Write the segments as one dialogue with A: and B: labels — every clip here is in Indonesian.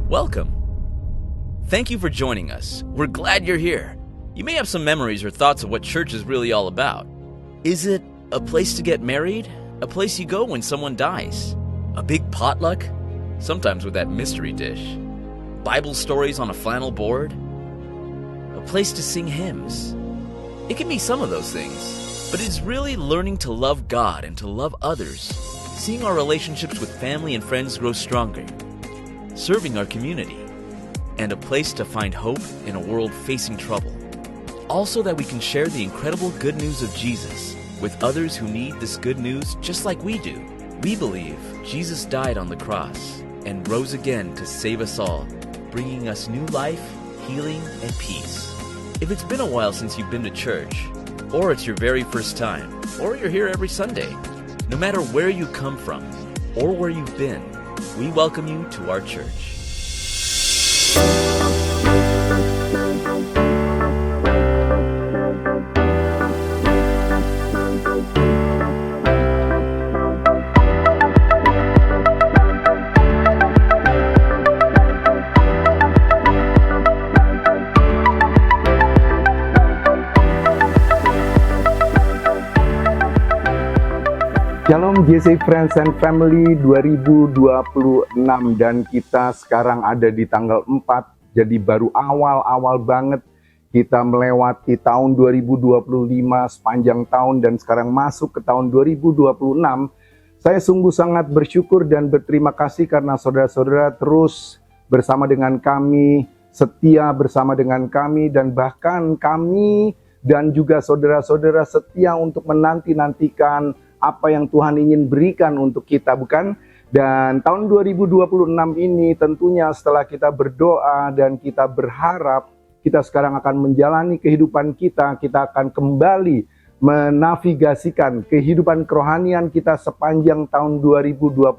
A: Welcome. Thank you for joining us. We're glad you're here. You may have some memories or thoughts of what church is really all about. Is it a place to get married? A place you go when someone dies? A big potluck? Sometimes with that mystery dish. Bible stories on a flannel board? A place to sing hymns? It can be some of those things, but it's really learning to love God and to love others, seeing our relationships with family and friends grow stronger, serving our community, and a place to find hope in a world facing trouble. Also that we can share the incredible good news of Jesus with others who need this good news just like we do. We believe Jesus died on the cross and rose again to save us all, bringing us new life, healing, and peace. If it's been a while since you've been to church, or it's your very first time, or you're here every Sunday, no matter where you come from or where you've been, we welcome you to our church.
B: Shalom JC Friends and Family 2026, dan kita sekarang ada di tanggal 4, jadi baru awal-awal banget kita melewati tahun 2025 sepanjang tahun dan sekarang masuk ke tahun 2026. Saya sungguh sangat bersyukur dan berterima kasih karena saudara-saudara terus bersama dengan kami, setia bersama dengan kami, dan bahkan kami dan juga saudara-saudara setia untuk menanti-nantikan apa yang Tuhan ingin berikan untuk kita, bukan? Dan tahun 2026 ini tentunya setelah kita berdoa dan kita berharap kita sekarang akan menjalani kehidupan kita akan kembali menavigasikan kehidupan kerohanian kita sepanjang tahun 2026.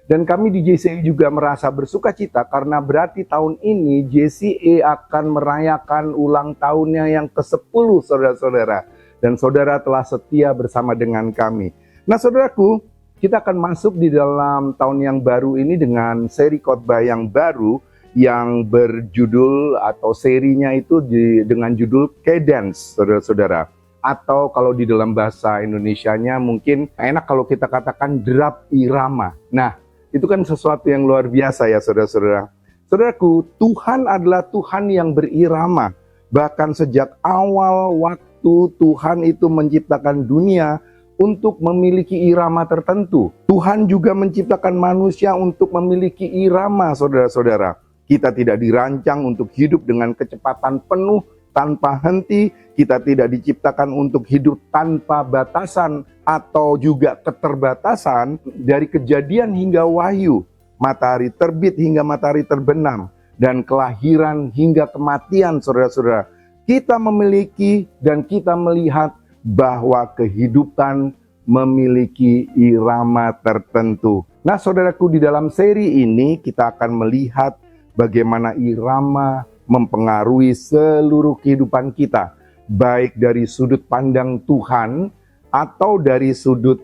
B: Dan kami di JCE juga merasa bersuka cita karena berarti tahun ini JCE akan merayakan ulang tahunnya yang ke-10, saudara-saudara. Dan saudara telah setia bersama dengan kami. Nah saudaraku, kita akan masuk di dalam tahun yang baru ini dengan seri khotbah yang baru yang berjudul atau serinya itu dengan judul Cadence, saudara-saudara. Atau kalau di dalam bahasa Indonesianya mungkin enak kalau kita katakan derap irama. Nah, itu kan sesuatu yang luar biasa ya saudara-saudara. Saudaraku, Tuhan adalah Tuhan yang berirama. Bahkan sejak awal waktu Tuhan itu menciptakan dunia untuk memiliki irama tertentu. Tuhan juga menciptakan manusia untuk memiliki irama, saudara-saudara. Kita tidak dirancang untuk hidup dengan kecepatan penuh tanpa henti. Kita tidak diciptakan untuk hidup tanpa batasan atau juga keterbatasan. Dari Kejadian hingga Wahyu, matahari terbit hingga matahari terbenam, dan kelahiran hingga kematian, saudara-saudara. Kita memiliki dan kita melihat bahwa kehidupan memiliki irama tertentu. Nah saudaraku, di dalam seri ini kita akan melihat bagaimana irama mempengaruhi seluruh kehidupan kita. Baik dari sudut pandang Tuhan atau dari sudut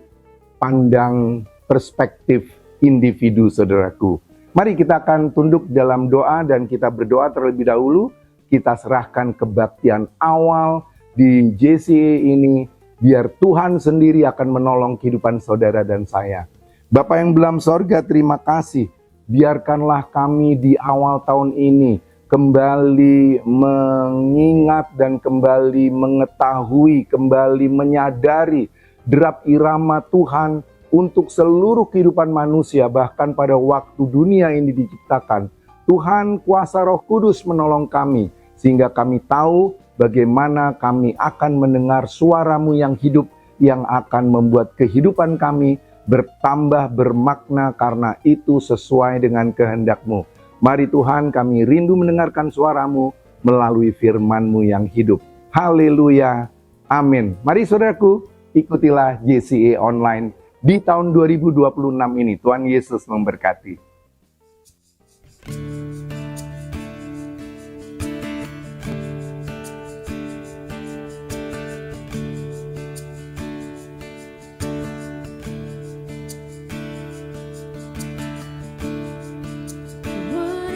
B: pandang perspektif individu, saudaraku. Mari kita akan tunduk dalam doa dan kita berdoa terlebih dahulu. Kita serahkan kebaktian awal di JCE ini, biar Tuhan sendiri akan menolong kehidupan saudara dan saya. Bapa yang dalam sorga, terima kasih. Biarkanlah kami di awal tahun ini kembali mengingat dan kembali mengetahui, kembali menyadari derap irama Tuhan untuk seluruh kehidupan manusia, bahkan pada waktu dunia ini diciptakan. Tuhan, kuasa Roh Kudus menolong kami, sehingga kami tahu bagaimana kami akan mendengar suara-Mu yang hidup, yang akan membuat kehidupan kami bertambah bermakna karena itu sesuai dengan kehendak-Mu. Mari Tuhan, kami rindu mendengarkan suara-Mu melalui firman-Mu yang hidup. Haleluya, amin. Mari saudaraku, ikutilah JCE Online di tahun 2026 ini. Tuhan Yesus memberkati.
C: What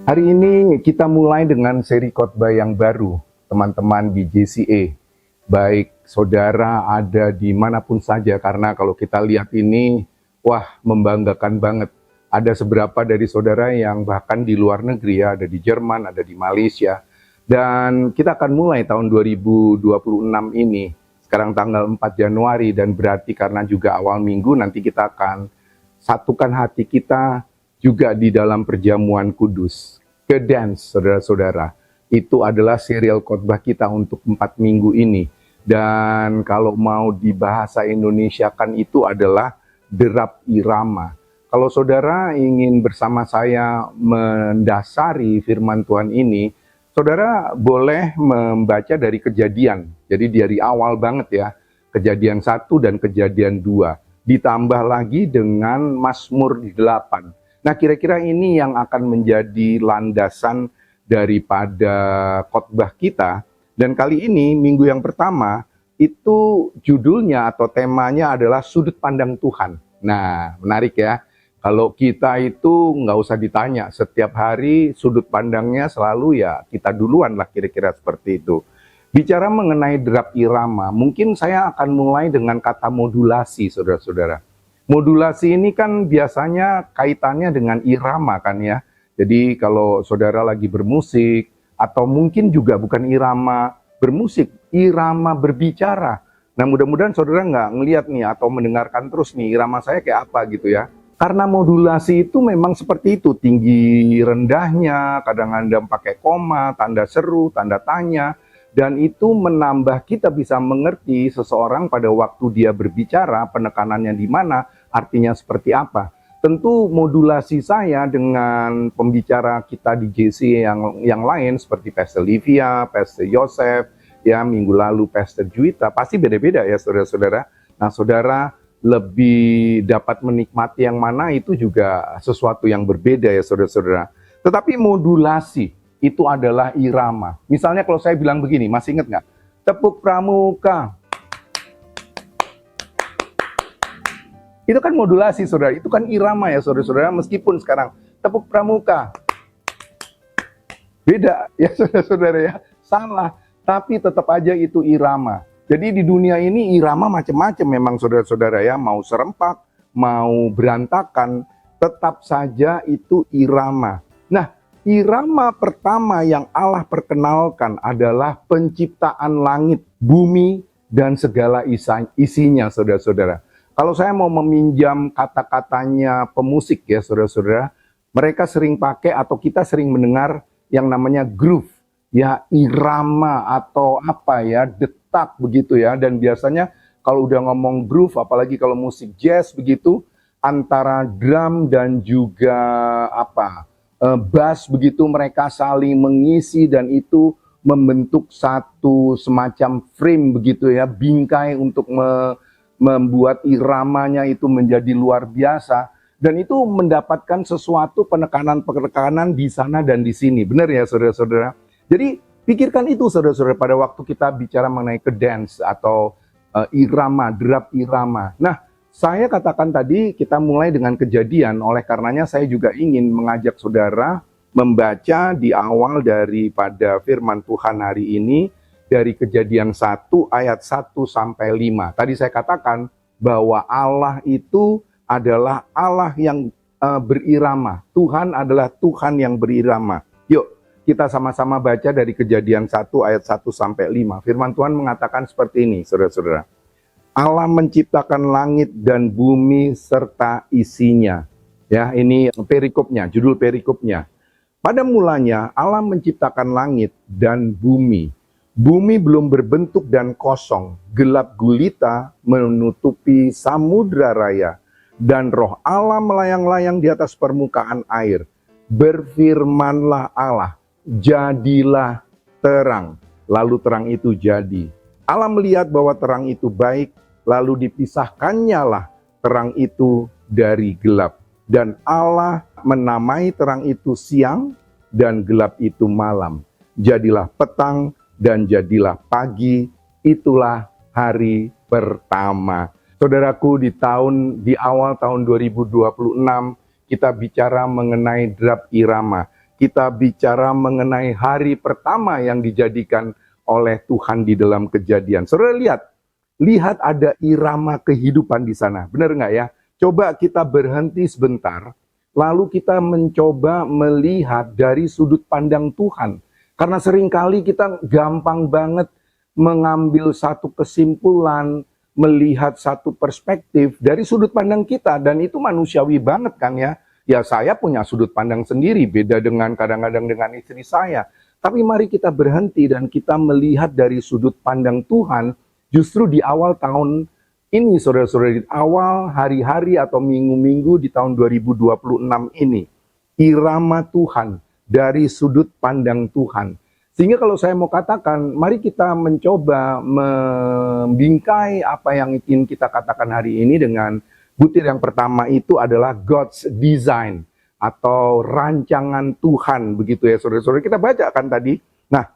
B: Hari ini kita mulai dengan seri khotbah yang baru, teman-teman di JCA. Baik saudara ada di manapun saja, karena kalau kita lihat ini, wah membanggakan banget. Ada seberapa dari saudara yang bahkan di luar negeri ya, ada di Jerman, ada di Malaysia. Dan kita akan mulai tahun 2026 ini, sekarang tanggal 4 Januari, dan berarti karena juga awal minggu, nanti kita akan satukan hati kita juga di dalam perjamuan kudus. Ke dance, saudara-saudara. Itu adalah serial khotbah kita untuk 4 minggu ini. Dan kalau mau di bahasa Indonesia kan itu adalah derap irama. Kalau saudara ingin bersama saya mendasari firman Tuhan ini, saudara boleh membaca dari Kejadian. Jadi dari awal banget ya, Kejadian 1 dan Kejadian 2. Ditambah lagi dengan Mazmur 8. Nah, kira-kira ini yang akan menjadi landasan daripada khotbah kita. Dan kali ini, minggu yang pertama, itu judulnya atau temanya adalah sudut pandang Tuhan. Nah, menarik ya. Kalau kita itu nggak usah ditanya, setiap hari sudut pandangnya selalu ya kita duluan lah, kira-kira seperti itu. Bicara mengenai derap irama, mungkin saya akan mulai dengan kata modulasi, saudara-saudara. Modulasi ini kan biasanya kaitannya dengan irama kan ya. Jadi kalau saudara lagi bermusik, atau mungkin juga bukan irama bermusik, irama berbicara. Nah, mudah-mudahan saudara nggak ngelihat nih atau mendengarkan terus nih irama saya kayak apa gitu ya. Karena modulasi itu memang seperti itu, tinggi rendahnya, kadang-kadang pakai koma, tanda seru, tanda tanya, dan itu menambah kita bisa mengerti seseorang pada waktu dia berbicara, penekanannya di mana, artinya seperti apa. Tentu modulasi saya dengan pembicara kita di JC yang lain seperti Pastor Livia, Pastor Yosef, ya minggu lalu Pastor Juwita, pasti beda-beda ya saudara-saudara. Nah, saudara lebih dapat menikmati yang mana itu juga sesuatu yang berbeda ya saudara-saudara. Tetapi modulasi itu adalah irama. Misalnya kalau saya bilang begini, masih ingat nggak? Tepuk pramuka. Itu kan modulasi saudara, itu kan irama ya saudara-saudara, meskipun sekarang tepuk pramuka. Beda ya saudara-saudara ya, salah. Tapi tetap aja itu irama. Jadi di dunia ini irama macam-macam memang saudara-saudara ya, mau serempak, mau berantakan, tetap saja itu irama. Nah, irama pertama yang Allah perkenalkan adalah penciptaan langit, bumi, dan segala isinya saudara-saudara. Kalau saya mau meminjam kata-katanya pemusik ya saudara-saudara, mereka sering pakai atau kita sering mendengar yang namanya groove. Ya irama atau apa ya, detak begitu ya. Dan biasanya kalau udah ngomong groove, apalagi kalau musik jazz begitu, antara drum dan juga bass begitu, mereka saling mengisi dan itu membentuk satu semacam frame begitu ya, bingkai untuk membuat iramanya itu menjadi luar biasa. Dan itu mendapatkan sesuatu penekanan-penekanan di sana dan di sini. Benar ya saudara-saudara? Jadi pikirkan itu saudara-saudara pada waktu kita bicara mengenai ke dance atau irama, derap irama. Nah, saya katakan tadi kita mulai dengan Kejadian, oleh karenanya saya juga ingin mengajak saudara membaca di awal daripada firman Tuhan hari ini dari Kejadian 1 ayat 1 sampai 5. Tadi saya katakan bahwa Allah itu adalah Allah yang berirama. Tuhan adalah Tuhan yang berirama. Yuk kita sama-sama baca dari Kejadian 1 ayat 1 sampai 5. Firman Tuhan mengatakan seperti ini, saudara-saudara. Allah menciptakan langit dan bumi serta isinya. Ya, ini perikopnya, judul perikopnya. Pada mulanya Allah menciptakan langit dan bumi. Bumi belum berbentuk dan kosong, gelap gulita menutupi samudra raya, dan roh Allah melayang-layang di atas permukaan air. Berfirmanlah Allah, jadilah terang, lalu terang itu jadi. Allah melihat bahwa terang itu baik, lalu dipisahkannya lah terang itu dari gelap. Dan Allah menamai terang itu siang dan gelap itu malam. Jadilah petang dan jadilah pagi, itulah hari pertama. Saudaraku, di awal tahun 2026 kita bicara mengenai derap irama. kita bicara mengenai hari pertama yang dijadikan oleh Tuhan di dalam Kejadian. Saudara lihat ada irama kehidupan di sana. Benar nggak ya? Coba kita berhenti sebentar, lalu kita mencoba melihat dari sudut pandang Tuhan. Karena seringkali kita gampang banget mengambil satu kesimpulan, melihat satu perspektif dari sudut pandang kita, dan itu manusiawi banget kan ya. Ya saya punya sudut pandang sendiri, beda dengan kadang-kadang dengan istri saya. Tapi mari kita berhenti dan kita melihat dari sudut pandang Tuhan, justru di awal tahun ini saudara-saudara, di awal hari-hari atau minggu-minggu di tahun 2026 ini, irama Tuhan dari sudut pandang Tuhan. Sehingga kalau saya mau katakan, mari kita mencoba membingkai apa yang ingin kita katakan hari ini dengan butir yang pertama itu adalah God's design atau rancangan Tuhan, begitu ya saudara-saudara. Kita baca kan tadi. Nah,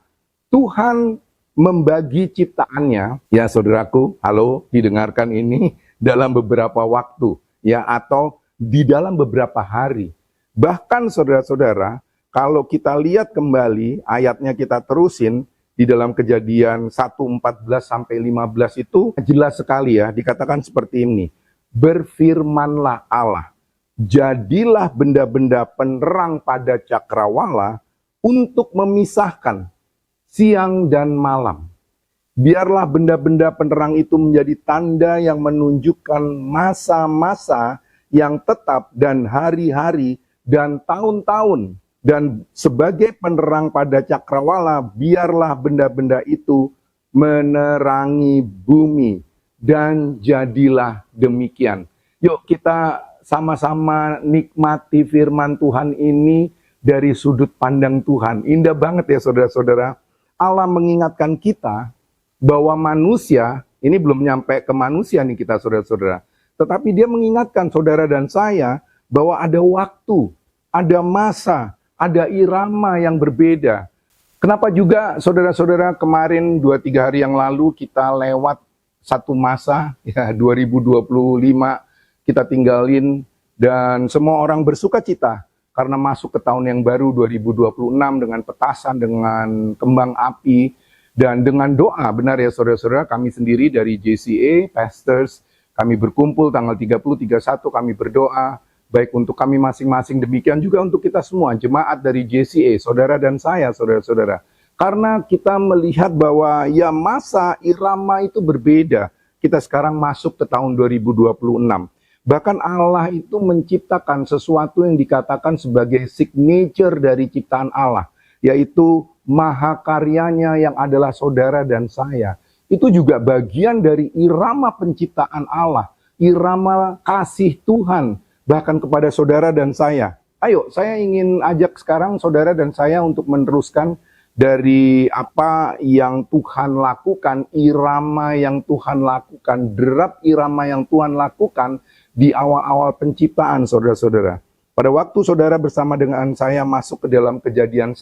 B: Tuhan membagi ciptaannya, ya saudaraku, halo, didengarkan ini dalam beberapa waktu, ya, atau di dalam beberapa hari. Bahkan saudara-saudara, kalau kita lihat kembali, ayatnya kita terusin, di dalam Kejadian 1:14 sampai 15 itu jelas sekali ya, dikatakan seperti ini. Berfirmanlah Allah, jadilah benda-benda penerang pada cakrawala untuk memisahkan siang dan malam. Biarlah benda-benda penerang itu menjadi tanda yang menunjukkan masa-masa yang tetap dan hari-hari dan tahun-tahun. Dan sebagai penerang pada cakrawala, biarlah benda-benda itu menerangi bumi. Dan jadilah demikian. Yuk kita sama-sama nikmati firman Tuhan ini dari sudut pandang Tuhan. Indah banget ya saudara-saudara. Allah mengingatkan kita bahwa manusia, ini belum nyampe ke manusia nih kita saudara-saudara. Tetapi dia mengingatkan saudara dan saya bahwa ada waktu, ada masa, ada irama yang berbeda. Kenapa juga saudara-saudara kemarin 2-3 hari yang lalu kita lewat satu masa, ya 2025 kita tinggalin dan semua orang bersuka cita karena masuk ke tahun yang baru 2026 dengan petasan, dengan kembang api, dan dengan doa. Benar ya saudara-saudara, kami sendiri dari JCA, pastors, kami berkumpul tanggal 30-31 kami berdoa. Baik untuk kami masing-masing, demikian juga untuk kita semua, jemaat dari JCA, saudara dan saya, saudara-saudara. Karena kita melihat bahwa ya masa irama itu berbeda. Kita sekarang masuk ke tahun 2026. Bahkan Allah itu menciptakan sesuatu yang dikatakan sebagai signature dari ciptaan Allah. Yaitu mahakaryanya yang adalah saudara dan saya. Itu juga bagian dari irama penciptaan Allah. Irama kasih Tuhan. Bahkan kepada saudara dan saya. Ayo, saya ingin ajak sekarang saudara dan saya untuk meneruskan dari apa yang Tuhan lakukan, irama yang Tuhan lakukan, derap irama yang Tuhan lakukan di awal-awal penciptaan saudara-saudara. Pada waktu saudara bersama dengan saya masuk ke dalam Kejadian 1,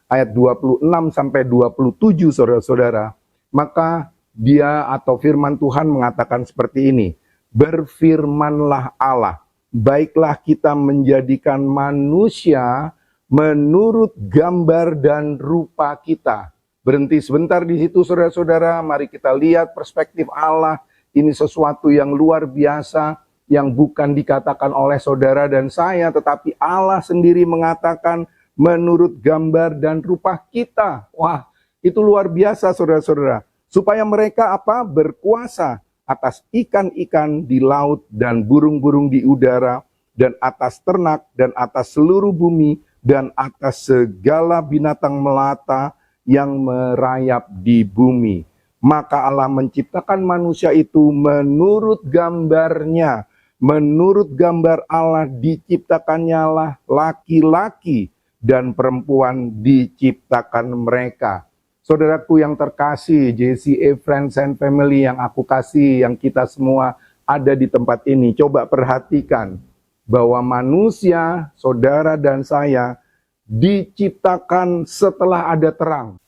B: ayat 26 sampai 27 saudara-saudara, maka dia atau firman Tuhan mengatakan seperti ini, berfirmanlah Allah, baiklah kita menjadikan manusia menurut gambar dan rupa kita. Berhenti sebentar di situ saudara-saudara, mari kita lihat perspektif Allah. Ini sesuatu yang luar biasa, yang bukan dikatakan oleh saudara dan saya, tetapi Allah sendiri mengatakan menurut gambar dan rupa kita. Wah, itu luar biasa saudara-saudara. Supaya mereka apa? Berkuasa atas ikan-ikan di laut dan burung-burung di udara, dan atas ternak, dan atas seluruh bumi, dan atas segala binatang melata yang merayap di bumi. Maka Allah menciptakan manusia itu menurut gambarnya. Menurut gambar Allah diciptakannya lah laki-laki dan perempuan diciptakan mereka. Saudaraku yang terkasih, JCA Friends and Family yang aku kasih, yang kita semua ada di tempat ini. Coba perhatikan bahwa manusia, saudara dan saya, diciptakan setelah ada terang.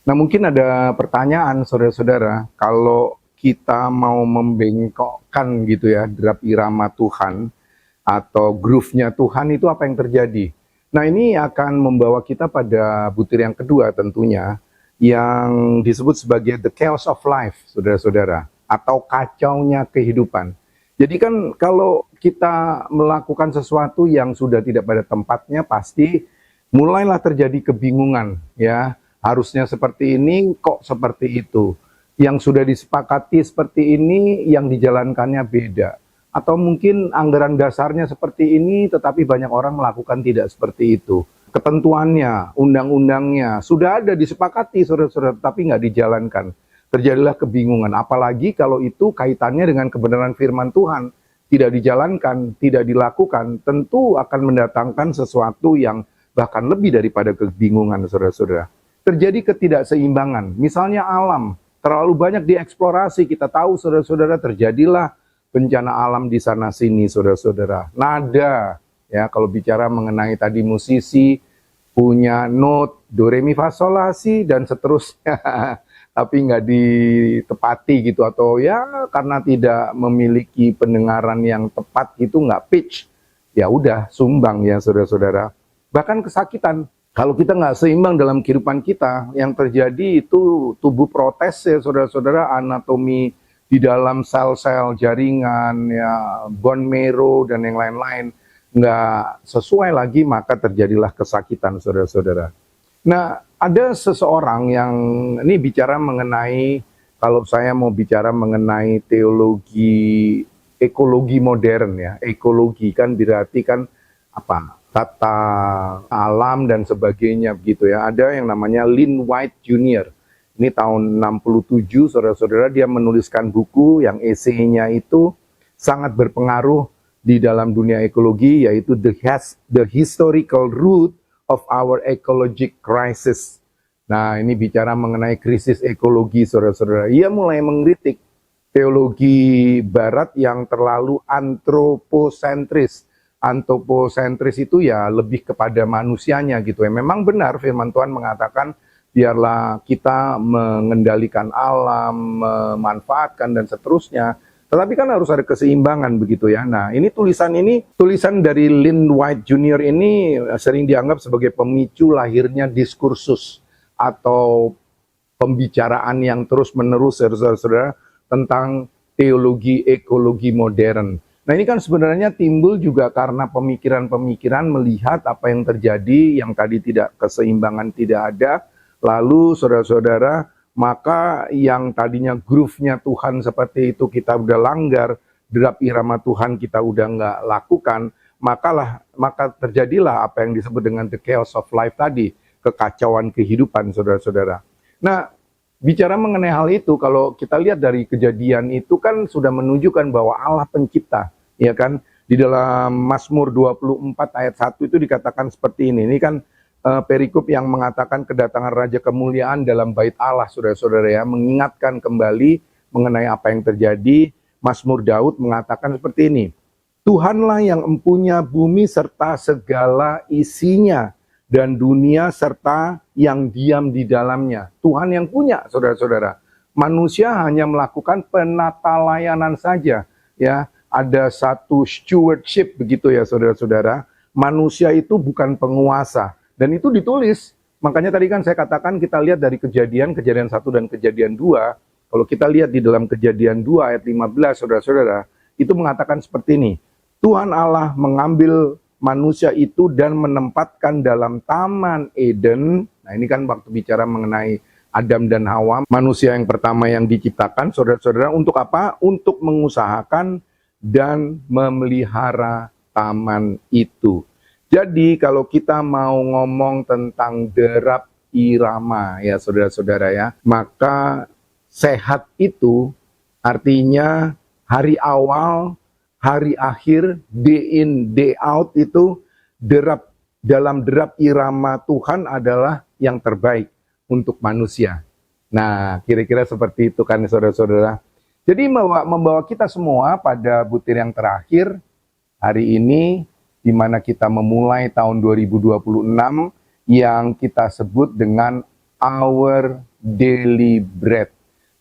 B: Nah mungkin ada pertanyaan saudara-saudara, kalau kita mau membengkokkan gitu ya, derap irama Tuhan, atau groove-nya Tuhan itu apa yang terjadi? Nah, ini akan membawa kita pada butir yang kedua tentunya, yang disebut sebagai the chaos of life, saudara-saudara, atau kacaunya kehidupan. Jadi kan kalau kita melakukan sesuatu yang sudah tidak pada tempatnya, pasti mulailah terjadi kebingungan, ya. Harusnya seperti ini, kok seperti itu. Yang sudah disepakati seperti ini, yang dijalankannya beda. Atau mungkin anggaran dasarnya seperti ini, tetapi banyak orang melakukan tidak seperti itu. Ketentuannya, undang-undangnya, sudah ada disepakati, saudara-saudara, tapi nggak dijalankan. Terjadilah kebingungan, apalagi kalau itu kaitannya dengan kebenaran firman Tuhan. Tidak dijalankan, tidak dilakukan, tentu akan mendatangkan sesuatu yang bahkan lebih daripada kebingungan, saudara-saudara. Terjadi ketidakseimbangan, misalnya alam, terlalu banyak dieksplorasi, kita tahu, saudara-saudara, terjadilah bencana alam di sana-sini, saudara-saudara. Nada, ya kalau bicara mengenai tadi musisi, punya note, do, re, mi, fa, sol, la, si, dan seterusnya. Tapi nggak ditepati gitu, atau ya karena tidak memiliki pendengaran yang tepat gitu, nggak pitch. Ya udah, sumbang ya saudara-saudara. Bahkan kesakitan. Kalau kita nggak seimbang dalam kehidupan kita, yang terjadi itu tubuh protes ya saudara-saudara, anatomi di dalam sel-sel jaringan, ya, bone marrow, dan yang lain-lain, nggak sesuai lagi, maka terjadilah kesakitan, saudara-saudara. Nah, ada seseorang yang, ini bicara mengenai, kalau saya mau bicara mengenai teologi, ekologi modern ya, ekologi kan berarti kan, apa, tata alam dan sebagainya, begitu ya. Ada yang namanya Lynn White Jr., ini tahun 67, saudara-saudara, dia menuliskan buku yang esainya itu sangat berpengaruh di dalam dunia ekologi, yaitu The Historical Root of Our Ecologic Crisis. Nah, ini bicara mengenai krisis ekologi, saudara-saudara. Ia mulai mengkritik teologi barat yang terlalu antroposentris. Antroposentris itu ya lebih kepada manusianya gitu ya. Memang benar firman Tuhan mengatakan, biarlah kita mengendalikan alam, memanfaatkan dan seterusnya. Tetapi kan harus ada keseimbangan begitu ya. Nah, ini tulisan dari Lynn White Jr. ini sering dianggap sebagai pemicu lahirnya diskursus atau pembicaraan yang terus-menerus, saudara-saudara, tentang teologi ekologi modern. Nah, ini kan sebenarnya timbul juga karena pemikiran-pemikiran melihat apa yang terjadi, yang tadi tidak keseimbangan tidak ada. Lalu saudara-saudara, maka yang tadinya groove-nya Tuhan seperti itu kita udah langgar, derap irama Tuhan kita udah nggak lakukan, maka terjadilah apa yang disebut dengan the chaos of life tadi, kekacauan kehidupan, saudara-saudara. Nah, bicara mengenai hal itu, kalau kita lihat dari kejadian itu kan sudah menunjukkan bahwa Allah pencipta, ya kan? Di dalam Mazmur 24 ayat 1 itu dikatakan seperti ini. Ini kan perikop yang mengatakan kedatangan Raja Kemuliaan dalam bait Allah, saudara-saudara ya, mengingatkan kembali mengenai apa yang terjadi. Mazmur Daud mengatakan seperti ini, Tuhanlah yang empunya bumi serta segala isinya, dan dunia serta yang diam di dalamnya. Tuhan yang punya, saudara-saudara. Manusia hanya melakukan penata layanan saja, ya. Ada satu stewardship begitu ya, saudara-saudara. Manusia itu bukan penguasa. Dan itu ditulis, makanya tadi kan saya katakan kita lihat dari kejadian 1 dan kejadian 2, kalau kita lihat di dalam kejadian 2 ayat 15, saudara-saudara, itu mengatakan seperti ini, Tuhan Allah mengambil manusia itu dan menempatkan dalam Taman Eden. Nah, ini kan waktu bicara mengenai Adam dan Hawa, manusia yang pertama yang diciptakan, saudara-saudara, untuk apa? Untuk mengusahakan dan memelihara taman itu. Jadi kalau kita mau ngomong tentang derap irama ya saudara-saudara ya, maka sehat itu artinya hari awal, hari akhir, day in, day out itu dalam derap irama Tuhan adalah yang terbaik untuk manusia. Nah, kira-kira seperti itu kan saudara-saudara. Jadi membawa kita semua pada butir yang terakhir hari ini, di mana kita memulai tahun 2026 yang kita sebut dengan Our Daily Bread.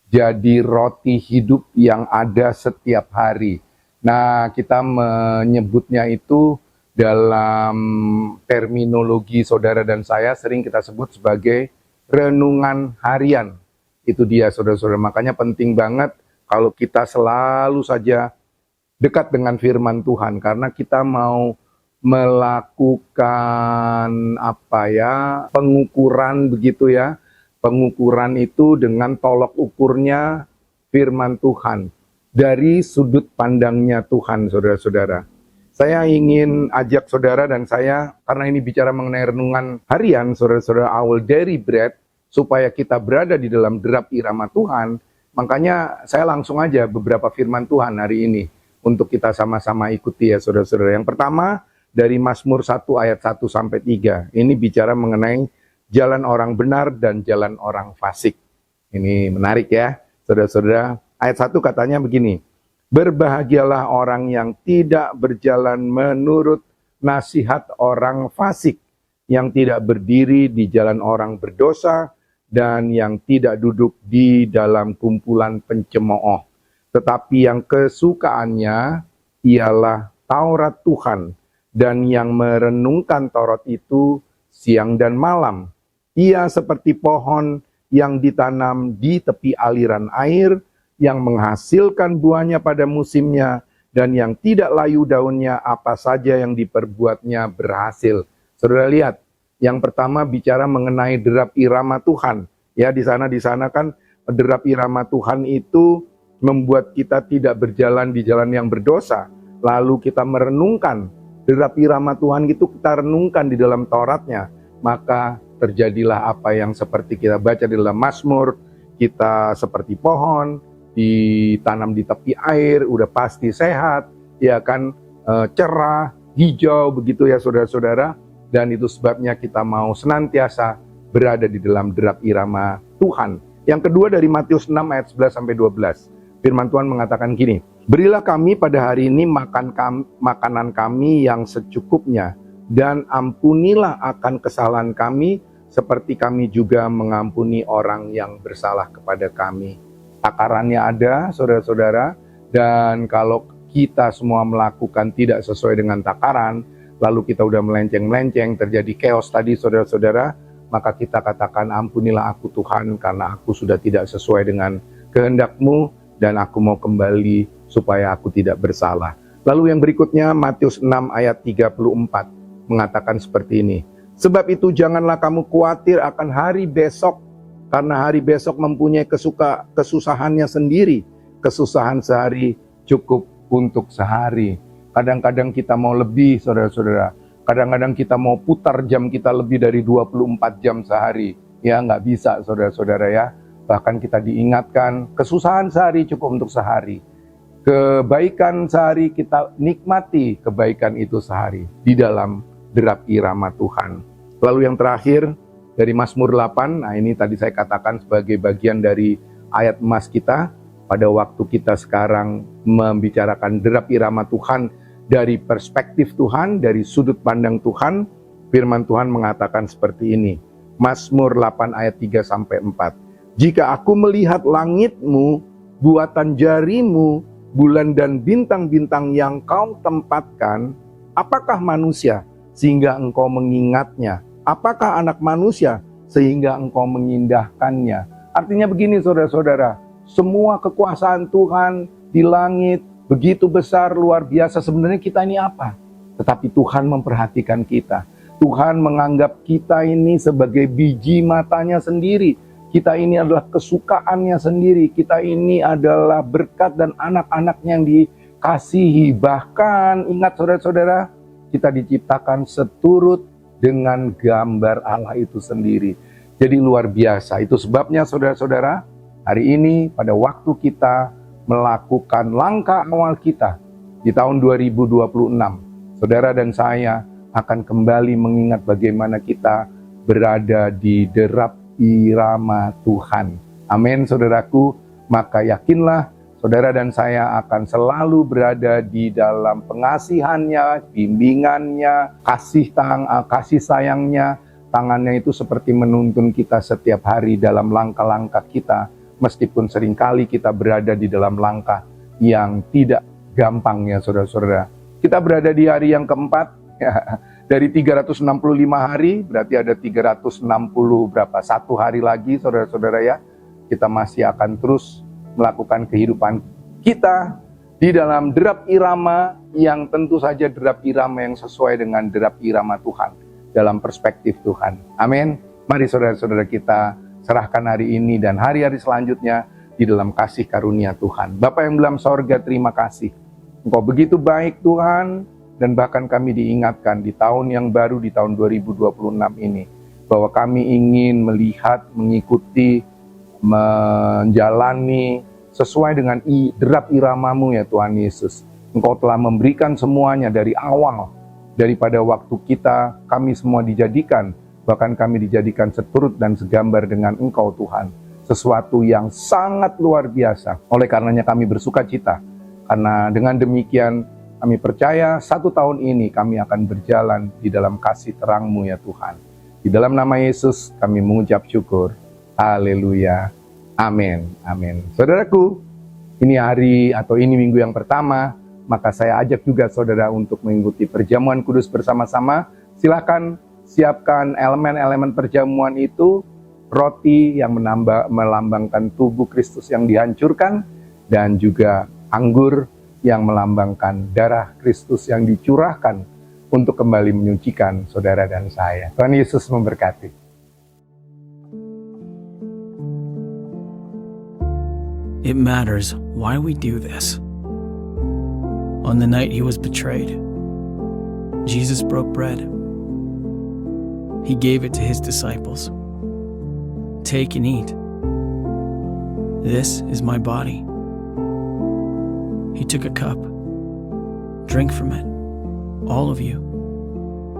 B: Jadi roti hidup yang ada setiap hari. Nah, kita menyebutnya itu dalam terminologi saudara dan saya sering kita sebut sebagai renungan harian. Itu dia saudara-saudara, makanya penting banget kalau kita selalu saja dekat dengan firman Tuhan, karena kita mau melakukan pengukuran begitu ya. Pengukuran itu dengan tolok ukurnya firman Tuhan dari sudut pandangnya Tuhan, saudara-saudara. Saya ingin ajak saudara dan saya, karena ini bicara mengenai renungan harian, saudara-saudara, our daily bread, supaya kita berada di dalam derap irama Tuhan. Makanya saya langsung aja beberapa firman Tuhan hari ini untuk kita sama-sama ikuti ya saudara-saudara. Yang pertama dari Mazmur 1 ayat 1 sampai 3. Ini bicara mengenai jalan orang benar dan jalan orang fasik. Ini menarik ya saudara-saudara. Ayat 1 katanya begini. Berbahagialah orang yang tidak berjalan menurut nasihat orang fasik, yang tidak berdiri di jalan orang berdosa, dan yang tidak duduk di dalam kumpulan pencemooh. Tetapi yang kesukaannya ialah Taurat Tuhan, dan yang merenungkan Taurat itu siang dan malam. Ia seperti pohon yang ditanam di tepi aliran air, yang menghasilkan buahnya pada musimnya, dan yang tidak layu daunnya, apa saja yang diperbuatnya berhasil. Saudara lihat, yang pertama bicara mengenai derap irama Tuhan. Ya, di sana kan derap irama Tuhan itu membuat kita tidak berjalan di jalan yang berdosa. Lalu kita merenungkan derap irama Tuhan itu, kita renungkan di dalam Tauratnya, maka terjadilah apa yang seperti kita baca di dalam Mazmur. Kita seperti pohon ditanam di tepi air, udah pasti sehat, ya kan, cerah, hijau begitu ya saudara-saudara. Dan itu sebabnya kita mau senantiasa berada di dalam derap irama Tuhan. Yang kedua dari Matius 6 ayat 11 sampai 12. Firman Tuhan mengatakan gini, berilah kami pada hari ini makanan kami yang secukupnya, dan ampunilah akan kesalahan kami, seperti kami juga mengampuni orang yang bersalah kepada kami. Takarannya ada, saudara-saudara, dan kalau kita semua melakukan tidak sesuai dengan takaran, lalu kita udah melenceng-melenceng, terjadi chaos tadi, saudara-saudara, maka kita katakan, ampunilah aku Tuhan, karena aku sudah tidak sesuai dengan kehendak-Mu, dan aku mau kembali supaya aku tidak bersalah. Lalu yang berikutnya, Matius 6 ayat 34, mengatakan seperti ini. Sebab itu janganlah kamu khawatir akan hari besok, karena hari besok mempunyai kesusahannya sendiri. Kesusahan sehari cukup untuk sehari. Kadang-kadang kita mau lebih, saudara-saudara. Kadang-kadang kita mau putar jam kita lebih dari 24 jam sehari. Ya, nggak bisa, saudara-saudara ya. Bahkan kita diingatkan, kesusahan sehari cukup untuk sehari. Kebaikan sehari kita nikmati kebaikan itu sehari di dalam derap irama Tuhan. Lalu yang terakhir, dari Mazmur 8, nah ini tadi saya katakan sebagai bagian dari ayat emas kita, pada waktu kita sekarang membicarakan derap irama Tuhan dari perspektif Tuhan, dari sudut pandang Tuhan, firman Tuhan mengatakan seperti ini. Mazmur 8 ayat 3-4. Jika aku melihat langit-Mu, buatan jari-Mu, bulan dan bintang-bintang yang Kau tempatkan, apakah manusia sehingga Engkau mengingatnya? Apakah anak manusia sehingga Engkau mengindahkannya? Artinya begini saudara-saudara, semua kekuasaan Tuhan di langit begitu besar, luar biasa. Sebenarnya kita ini apa? Tetapi Tuhan memperhatikan kita. Tuhan menganggap kita ini sebagai biji matanya sendiri. Kita ini adalah kesukaannya sendiri. Kita ini adalah berkat dan anak-anaknya yang dikasihi. Bahkan ingat saudara-saudara, kita diciptakan seturut dengan gambar Allah itu sendiri. Jadi luar biasa. Itu sebabnya saudara-saudara, hari ini pada waktu kita melakukan langkah awal kita di tahun 2026, saudara dan saya akan kembali mengingat bagaimana kita berada di derap irama Tuhan. Amin saudaraku. Maka yakinlah saudara dan saya akan selalu berada di dalam pengasihannya, bimbingannya, kasih sayangnya. Tangannya itu seperti menuntun kita setiap hari dalam langkah-langkah kita. Meskipun seringkali kita berada di dalam langkah yang tidak gampang ya saudara-saudara. Kita berada di hari yang keempat, Ya, dari 365 hari berarti ada 360 berapa? Satu hari lagi saudara-saudara ya. Kita masih akan terus melakukan kehidupan kita di dalam derap irama yang tentu saja derap irama yang sesuai dengan derap irama Tuhan dalam perspektif Tuhan. Amin. Mari saudara-saudara kita serahkan hari ini dan hari-hari selanjutnya di dalam kasih karunia Tuhan. Bapa yang dalam sorga, terima kasih. Engkau begitu baik Tuhan, dan bahkan kami diingatkan di tahun yang baru, di tahun 2026 ini, bahwa kami ingin melihat, mengikuti, menjalani sesuai dengan derap iramamu ya Tuhan Yesus. Engkau telah memberikan semuanya dari awal, daripada waktu kami semua dijadikan, bahkan kami dijadikan seturut dan segambar dengan Engkau Tuhan. Sesuatu yang sangat luar biasa. Oleh karenanya kami bersuka cita, karena dengan demikian kami percaya 1 tahun ini kami akan berjalan di dalam kasih terang-Mu ya Tuhan. Di dalam nama Yesus kami mengucap syukur. Haleluya. Amin. Amin. Saudaraku, ini hari atau ini minggu yang pertama, maka saya ajak juga saudara untuk mengikuti perjamuan kudus bersama-sama. Silakan siapkan elemen-elemen perjamuan itu, roti yang melambangkan tubuh Kristus yang dihancurkan, dan juga anggur yang melambangkan darah Kristus yang dicurahkan untuk kembali menyucikan saudara dan saya. Tuhan Yesus memberkati.
C: It matters why we do this. On the night he was betrayed, Jesus broke bread. He gave it to his disciples. Take and eat. This is my body. He took a cup. Drink from it, all of you.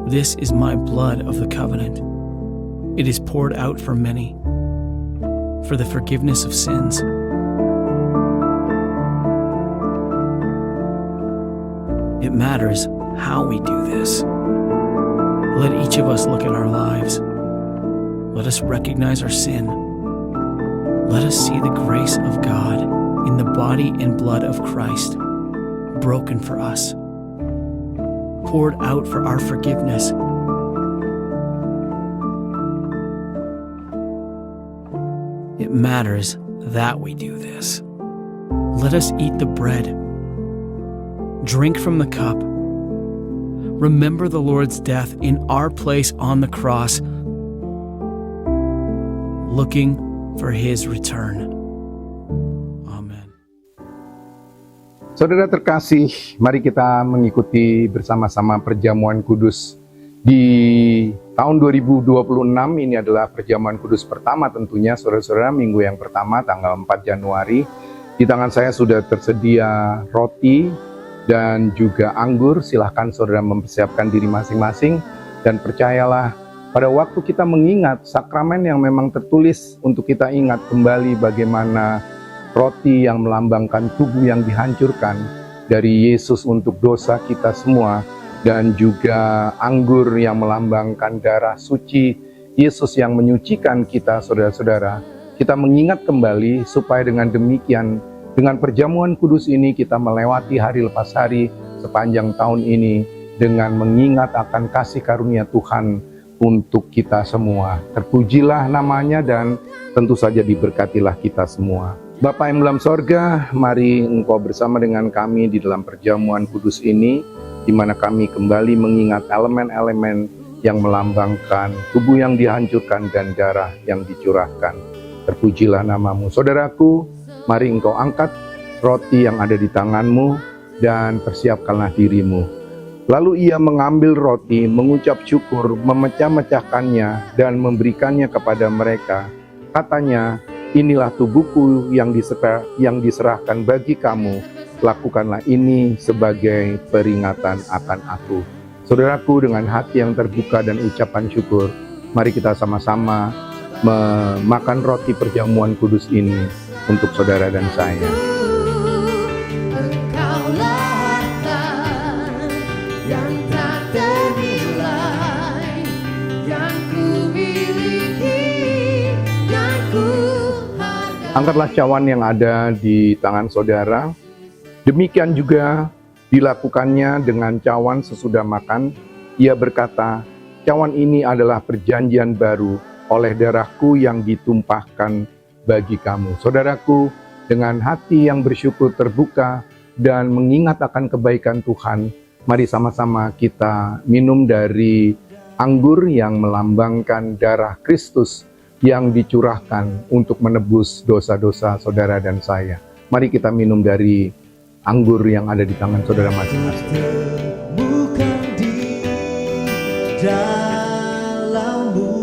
C: This is my blood of the covenant. It is poured out for many, for the forgiveness of sins. It matters how we do this. Let each of us look at our lives. Let us recognize our sin. Let us see the grace of God in the body and blood of Christ, broken for us, poured out for our forgiveness. It matters that we do this. Let us eat the bread. Drink from the cup. Remember the Lord's death in our place on the cross, looking for his return. Amen.
B: Saudara terkasih, mari kita mengikuti bersama-sama perjamuan kudus di tahun 2026. Ini adalah perjamuan kudus pertama tentunya, saudara-saudara, minggu yang pertama tanggal 4 Januari. Di tangan saya sudah tersedia roti dan juga anggur. Silahkan saudara mempersiapkan diri masing-masing, dan percayalah, pada waktu kita mengingat sakramen yang memang tertulis untuk kita ingat kembali bagaimana roti yang melambangkan tubuh yang dihancurkan dari Yesus untuk dosa kita semua, dan juga anggur yang melambangkan darah suci Yesus yang menyucikan kita, saudara-saudara. Kita mengingat kembali supaya dengan demikian, dengan perjamuan kudus ini kita melewati hari lepas hari sepanjang tahun ini dengan mengingat akan kasih karunia Tuhan untuk kita semua. Terpujilah namanya dan tentu saja diberkatilah kita semua. Bapa yang dalam sorga, mari Engkau bersama dengan kami di dalam perjamuan kudus ini, di mana kami kembali mengingat elemen-elemen yang melambangkan tubuh yang dihancurkan dan darah yang dicurahkan. Terpujilah namamu. Saudaraku, mari engkau angkat roti yang ada di tanganmu dan persiapkanlah dirimu. Lalu ia mengambil roti, mengucap syukur, memecah-mecahkannya dan memberikannya kepada mereka. Katanya, inilah tubuhku yang diserahkan bagi kamu. Lakukanlah ini sebagai peringatan akan aku. Saudaraku, dengan hati yang terbuka dan ucapan syukur, mari kita sama-sama memakan roti perjamuan kudus ini untuk saudara dan saya.
D: Engkaulah harta yang tak ternilai, yang ku miliki, yang ku hargai.
B: Angkatlah cawan yang ada di tangan saudara. Demikian juga dilakukannya dengan cawan sesudah makan. Ia berkata, cawan ini adalah perjanjian baru oleh darahku yang ditumpahkan bagi kamu. Saudaraku, dengan hati yang bersyukur terbuka dan mengingat akan kebaikan Tuhan, mari sama-sama kita minum dari anggur yang melambangkan darah Kristus yang dicurahkan untuk menebus dosa-dosa saudara dan saya. Mari kita minum dari anggur yang ada di tangan saudara masing-masing.
D: Bukan di dalammu,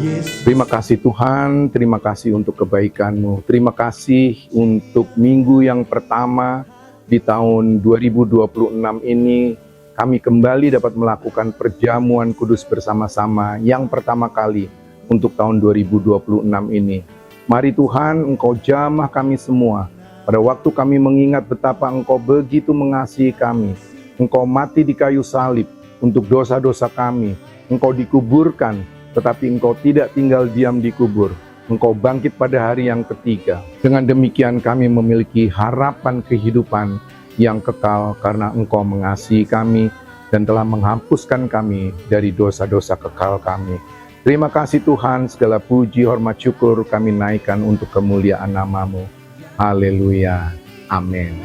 D: Yesus.
B: Terima kasih Tuhan, terima kasih untuk kebaikan-Mu. Terima kasih untuk minggu yang pertama di tahun 2026 ini. Kami kembali dapat melakukan perjamuan kudus bersama-sama yang pertama kali untuk tahun 2026 ini. Mari Tuhan, Engkau jamah kami semua. Pada waktu kami mengingat betapa Engkau begitu mengasihi kami. Engkau mati di kayu salib untuk dosa-dosa kami. Engkau dikuburkan, tetapi Engkau tidak tinggal diam di kubur. Engkau bangkit pada hari yang ketiga. Dengan demikian kami memiliki harapan kehidupan yang kekal karena Engkau mengasihi kami dan telah menghapuskan kami dari dosa-dosa kekal kami. Terima kasih Tuhan, segala puji, hormat, syukur kami naikkan untuk kemuliaan nama-Mu. Haleluya. Amin.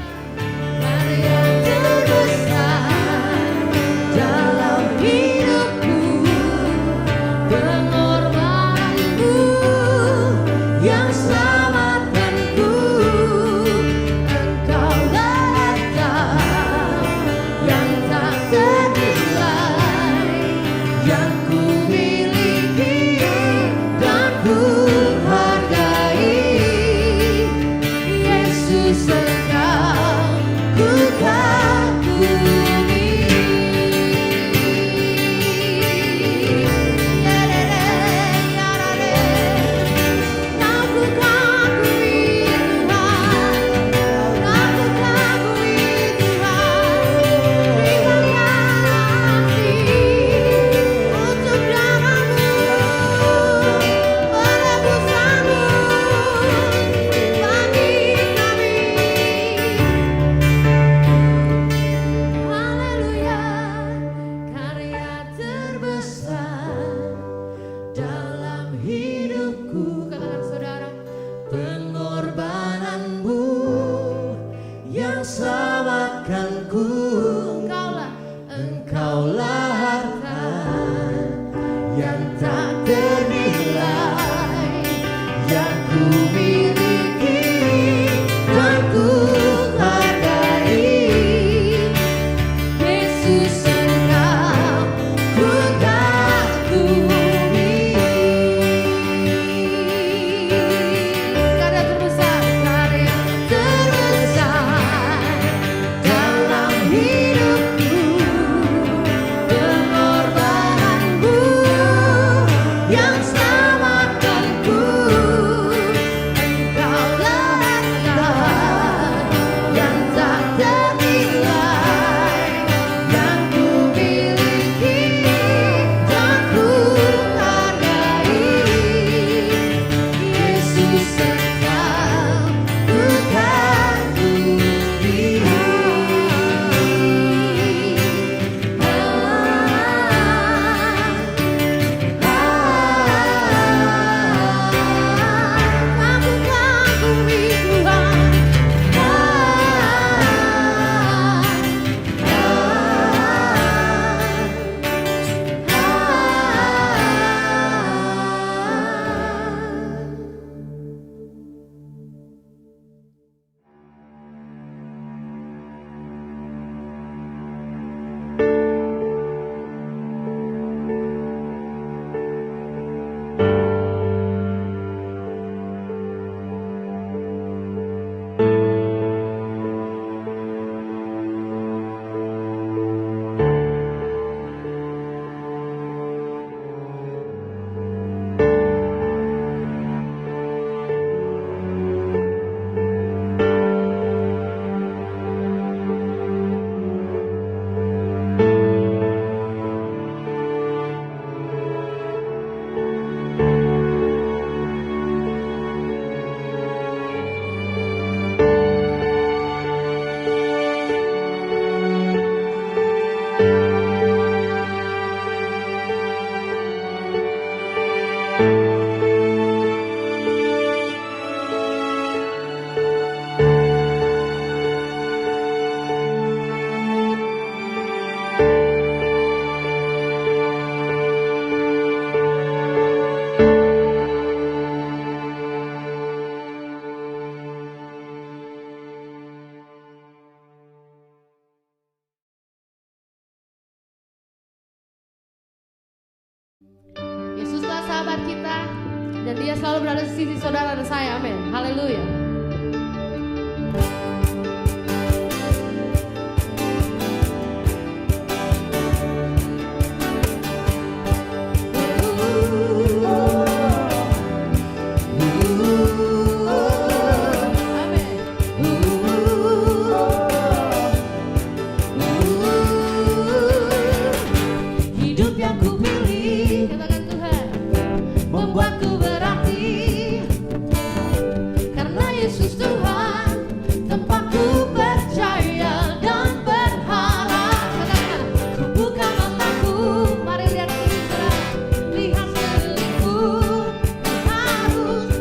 D: Karya terbesar dalam hidupku, pengorbananmu yang selamatkanku. Engkaulah harta yang tak ternilai, yang ku miliki dan ku hargai. Yesus, Engkau ku kagumi. Kau ku kagumi Tuhan, kau ku kagumi Tuhan. Terima kasih untuk darah-Mu, penebusan-Mu bagi kami. Haleluya, karya terbesar dalam hidupku. Katakan saudara, pengorbananmu yang selamatkanku. Engkaulah harta yang tak ternilai, yang ku miliki dan ku hargai. Yesus, Engkau ku kagumi. Karya terbesar dalam hidupku, pengorbananmu Yesuslah sahabat kita dan Dia selalu berada di sisi saudara dan saya. Amin. Haleluya. Hidup yang kupilih, katakan Tuhan, membuatku berarti. Karena Yesus Tuhan, tempatku percaya dan berharap. Katakan, ku buka mataku, mari lihat ini saudara, lihat sekelilingku.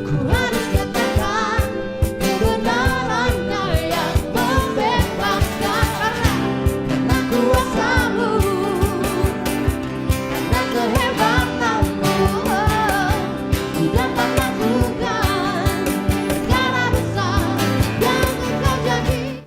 D: Ku harus katakan kebenarannya yang membebaskan. Karena kuasa-Mu, karena kehebatanmu, ku dapat lakukan segala besar yang Engkau janjikan.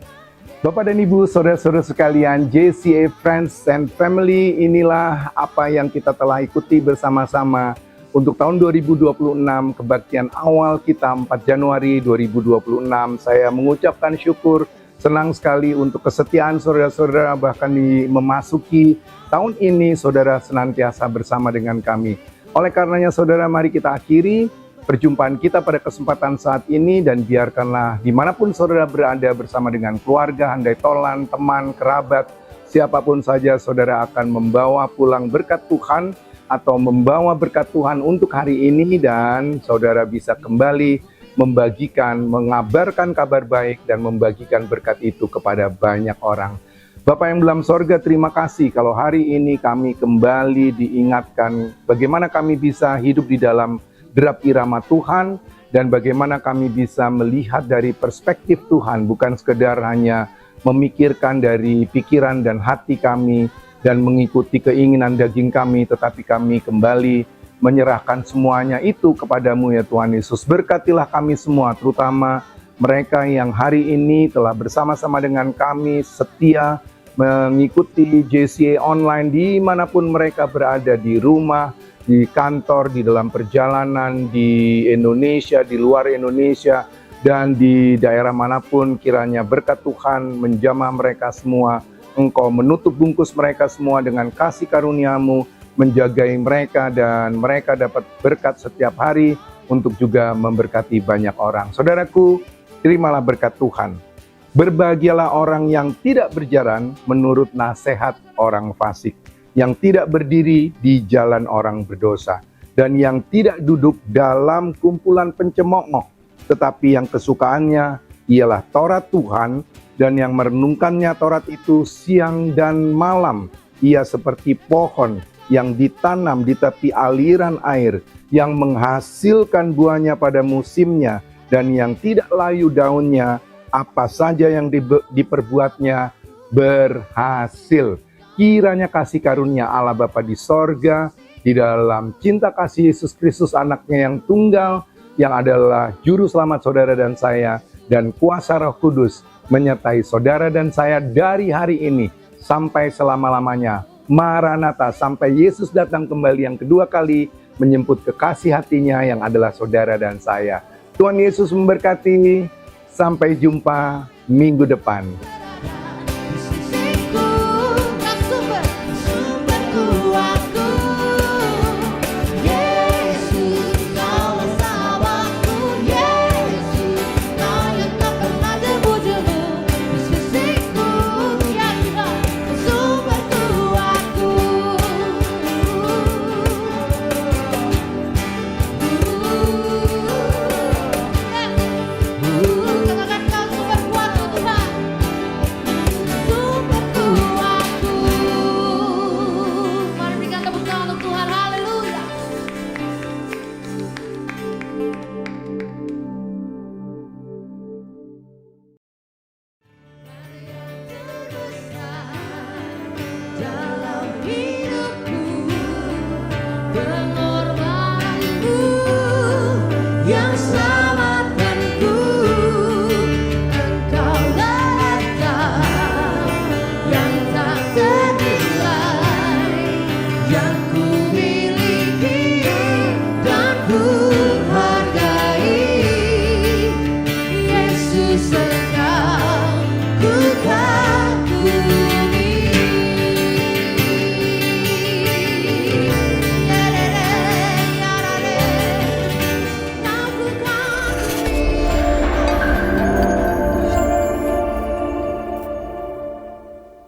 B: Bapak dan Ibu, saudara-saudara sekalian, JCA Friends and Family, inilah apa yang kita telah ikuti bersama-sama untuk tahun 2026, kebaktian awal kita 4 Januari 2026. Saya mengucapkan syukur, senang sekali untuk kesetiaan saudara-saudara, bahkan di memasuki tahun ini saudara senantiasa bersama dengan kami. Oleh karenanya saudara, mari kita akhiri perjumpaan kita pada kesempatan saat ini, dan biarkanlah dimanapun saudara berada bersama dengan keluarga, handai tolan, teman, kerabat, siapapun saja saudara akan membawa pulang berkat Tuhan atau membawa berkat Tuhan untuk hari ini, dan saudara bisa kembali membagikan, mengabarkan kabar baik dan membagikan berkat itu kepada banyak orang. Bapak yang dalam sorga, terima kasih kalau hari ini kami kembali diingatkan bagaimana kami bisa hidup di dalam derap irama Tuhan, dan bagaimana kami bisa melihat dari perspektif Tuhan, bukan sekedar hanya memikirkan dari pikiran dan hati kami dan mengikuti keinginan daging kami, tetapi kami kembali menyerahkan semuanya itu kepadamu ya Tuhan Yesus. Berkatilah kami semua, terutama mereka yang hari ini telah bersama-sama dengan kami setia mengikuti JCA online dimanapun mereka berada, di rumah, di kantor, di dalam perjalanan, di Indonesia, di luar Indonesia, dan di daerah manapun. Kiranya berkat Tuhan menjamah mereka semua. Engkau menutup bungkus mereka semua dengan kasih karunia-Mu, menjagai mereka, dan mereka dapat berkat setiap hari untuk juga memberkati banyak orang. Saudaraku, terimalah berkat Tuhan. Berbahagialah orang yang tidak berjalan menurut nasihat orang fasik, yang tidak berdiri di jalan orang berdosa, dan yang tidak duduk dalam kumpulan pencemooh, tetapi yang kesukaannya ialah Taurat Tuhan, dan yang merenungkannya Taurat itu siang dan malam. Ia seperti pohon yang ditanam di tepi aliran air, yang menghasilkan buahnya pada musimnya, dan yang tidak layu daunnya. Apa saja yang diperbuatnya berhasil. Kiranya kasih karunia Allah Bapa di sorga, di dalam cinta kasih Yesus Kristus anaknya yang tunggal, yang adalah juru selamat saudara dan saya, dan kuasa Roh Kudus menyertai saudara dan saya dari hari ini sampai selama-lamanya. Maranatha, sampai Yesus datang kembali yang kedua kali menjemput kekasih hatinya yang adalah saudara dan saya. Tuhan Yesus memberkati. Sampai jumpa minggu depan.